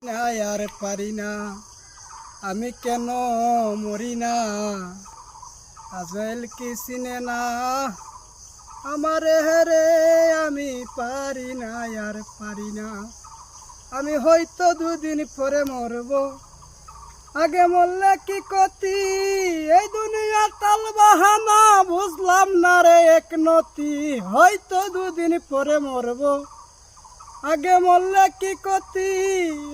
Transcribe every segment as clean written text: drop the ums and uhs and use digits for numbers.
না আর পারি না, আমি কেন মরি না। আজরাইল কি চিনে না আমারে হেরে, আমি পারি না আর পারি না। আমি হয়তো দুদিন পরে মরব, আগে মরলে কি ক্ষতি। এই দুনিয়া তাল বাহানা বুঝলাম না রে এক নতি। হয়তো দুদিন পরে মরব, আগে মরলে কি ক্ষতি।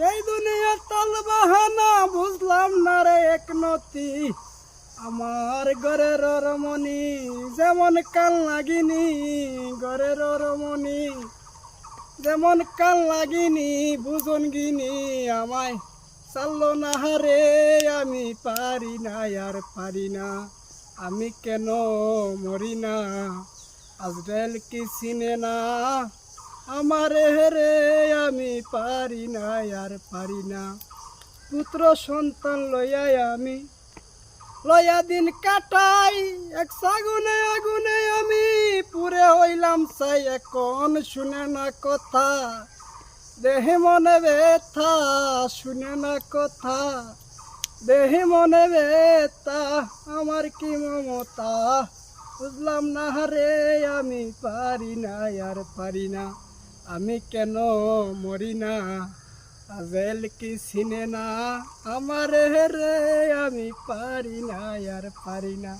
এই দুনিয়া তাল বাহানা বুঝলাম না রে এক নতি। আমার ঘরের রমণী যেমন কাল লাগিনি, ঘরের রমণী যেমন কাল লাগিনি, বুঝন গিনি আমায় চাল্লো না হারে। আমি পারি না আর পারি না, আমি কেন মরি না। আজরাইল কি চিনে না আমারে হেরে, আমি পারি না আর পারি না। পুত্র সন্তান লইয়া দিন কাটাই, এক সাগুনে আগুনে আমি পুরে হইলাম চাই। এখন শুনে না কথা, দেহে মনে ব্যথা, শুনে না কথা, দেহে মনে ব্যথা। আমার কি মমতা বুঝলাম না রে, আমি পারি না আর পারি না, আমি কেন মরি না। আজরাইল কি চিনে না আমারে রে, আমি পারি না আর পারি না।